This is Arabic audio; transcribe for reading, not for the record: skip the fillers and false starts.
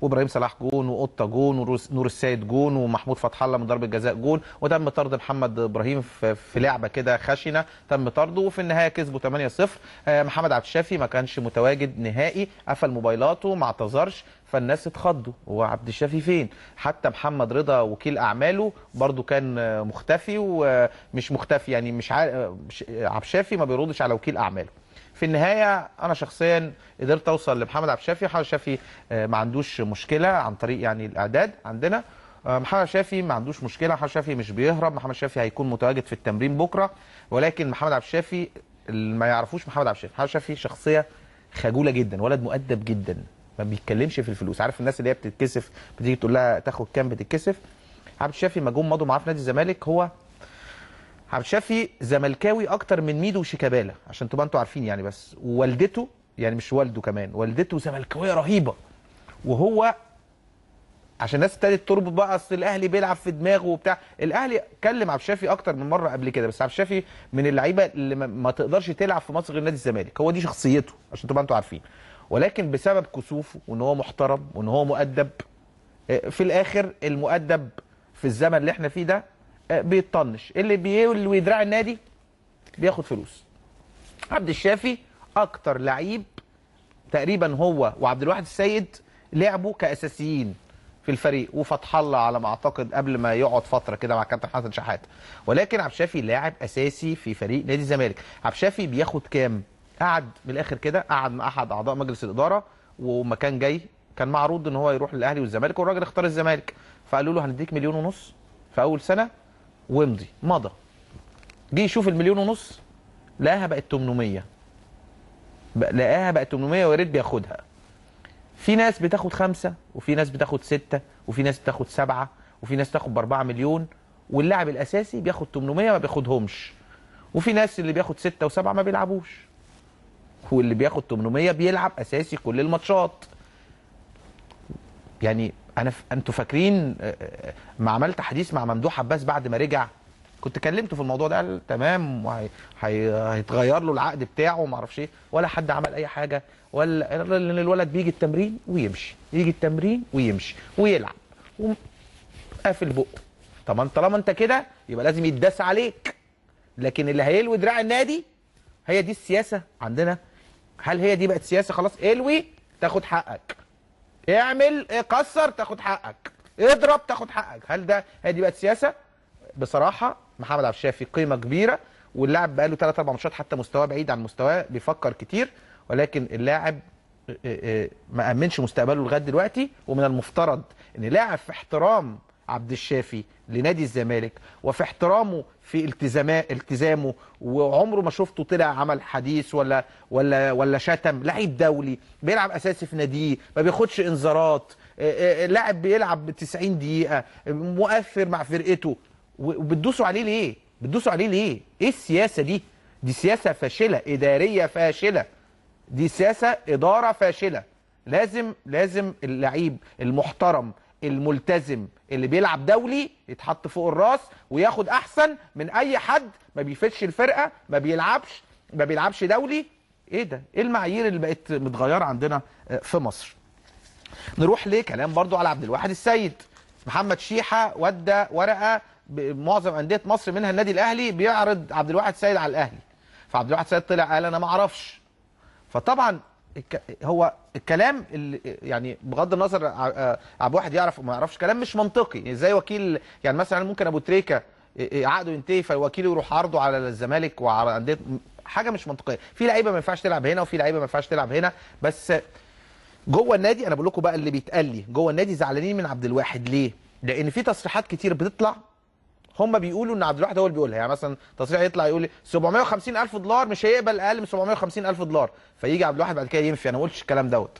وابراهيم صلاح جون وقطه جون ونور السيد جون ومحمود فتح الله من ضربه جزاء جون، وتم طرد محمد ابراهيم في لعبه كده خشنه تم طرده، وفي النهايه كسبوا 8-0. محمد عبد الشافي ما كانش متواجد نهائي، قفل موبايلاته ما اعتذرش، فالناس اتخضوا هو عبد الشافي فين؟ حتى محمد رضا وكيل اعماله برضو كان مختفي، ومش مختفي يعني مش عبد الشافي ما بيردش على وكيل اعماله. في النهايه انا شخصيا قدرت اوصل لمحمد عبد الشافي. محمد عبد الشافي ما عندوش مشكله عن طريق يعني الاعداد عندنا. محمد عبد الشافي ما عندوش مشكله، محمد الشافي مش بيهرب، محمد الشافي هيكون متواجد في التمرين بكره. ولكن محمد عبد الشافي اللي ما يعرفوش محمد عبد الشافي، محمد الشافي شخصيه خجوله جدا، ولد مؤدب جدا، ما بيتكلمش في الفلوس. عارف الناس اللي هي بتتكسف بتيجي تقول لها تاخد كام بتتكسف؟ عبد الشافي ما جم مضوا معاه في نادي الزمالك، هو عبد الشافي زملكاوي اكتر من ميدو وشيكابالا عشان تبقى انتوا عارفين يعني. بس ووالدته يعني مش والده كمان، والدته زملكاويه رهيبه. وهو عشان الناس ابتدت تربط بقى اصل الاهلي بيلعب في دماغه وبتاع، الاهلي كلم عبد الشافي اكتر من مره قبل كده، بس عبد الشافي من اللعيبه اللي ما تقدرش تلعب في مصر غير نادي الزمالك، هو دي شخصيته عشان تبقى انتوا عارفين. ولكن بسبب كسوفه وان هو محترم وان هو مؤدب، في الاخر المؤدب في الزمن اللي احنا فيه ده بيطنش، اللي بيولي دراع النادي بياخد فلوس. عبد الشافي اكتر لعيب تقريبا هو وعبد الواحد السيد لعبوا كاساسيين في الفريق، وفتح الله على ما اعتقد قبل ما يقعد فتره كده مع كابتن حسن شحاته. ولكن عبد الشافي لاعب اساسي في فريق نادي الزمالك. عبد الشافي بياخد كام؟ قعد من الاخر كده، قعد مع احد اعضاء مجلس الاداره، وما كان جاي كان معروض ان هو يروح للاهلي والزمالك، والراجل اختار الزمالك، فقالوا له هنديك 1.5 مليون في اول سنه وامضي. مضى، جه يشوف ال1.5 مليون لقاها بقت 800، لقاها بقت 800 ويا ريت بياخدها. في ناس بتاخد 5 وفي ناس بتاخد 6 وفي ناس بتاخد 7 وفي ناس بتاخد ب4 مليون، واللاعب الاساسي بياخد 800 ما بياخدهمش. وفي ناس اللي بياخد 6 و7 ما بيلعبوش، واللي بياخد 800 بيلعب اساسي كل الماتشات. يعني انتوا فاكرين ما عملت حديث مع ممدوح عباس بعد ما رجع، كنت كلمته في الموضوع ده، قال تمام وهيتغير له العقد بتاعه وما اعرفش ايه، ولا حد عمل اي حاجه، ولا ان الولد بيجي التمرين ويمشي، يجي التمرين ويمشي ويلعب وقافل بقه. طب طالما انت كده يبقى لازم يتداس عليك. لكن اللي هيلوي دراع النادي، هي دي السياسه عندنا. هل هي دي بقت سياسه؟ خلاص الوي تاخد حقك، اعمل كسر تاخد حقك، اضرب تاخد حقك. هي دي بقت سياسه؟ بصراحه محمد عبد الشافي قيمه كبيره، واللاعب بقى له 3 4 ماتشات حتى مستواه بعيد عن مستواه، بيفكر كتير، ولكن اللاعب ما امنش مستقبله لغايه دلوقتي. ومن المفترض ان لاعب في احترام عبد الشافي لنادي الزمالك وفي احترامه في التزامه، وعمره ما شفته طلع عمل حديث ولا شتم، لعيب دولي بيلعب اساسي في ناديه، ما بياخدش انذارات، لاعب بيلعب 90 دقيقه، مؤثر مع فرقته، وبتدوسوا عليه ليه؟ بتدوسوا عليه ليه؟ ايه السياسه دي؟ دي سياسه فاشله، اداريه فاشله، دي سياسه اداره فاشله. لازم اللعيب المحترم الملتزم اللي بيلعب دولي يتحط فوق الراس وياخد احسن من اي حد ما بيفيدش الفرقه، ما بيلعبش دولي. ايه ده؟ ايه المعايير اللي بقت متغيره عندنا في مصر؟ نروح لكلام برضو على عبد الواحد السيد. محمد شيحه ودى ورقه بمعظم انديه مصر منها النادي الاهلي بيعرض عبد الواحد السيد على الاهلي، فعبد الواحد السيد طلع قال انا ما اعرفش. فطبعا هو الكلام اللي يعني بغض النظر عبد الواحد يعرف وما يعرفش، كلام مش منطقي. زي وكيل يعني مثلا ممكن ابو تريكه عقده ينتهي فالوكيل يروح عرضه على الزمالك وعلى انديه، حاجه مش منطقيه. في لعيبه ما ينفعش تلعب هنا وفي لعيبه ما ينفعش تلعب هنا. بس جوه النادي انا بقول لكم بقى اللي بيتقال لي جوه النادي زعلانين من عبد الواحد ليه؟ لان في تصريحات كتير بتطلع هم بيقولوا ان عبد الواحد هو اللي بيقولها. يعني مثلا تصريح يطلع يقول لي 750,000 دولار، مش هيقبل اقل من 750,000 دولار، فيجي عبد الواحد بعد كده ينفي انا ما قلتش الكلام دوت.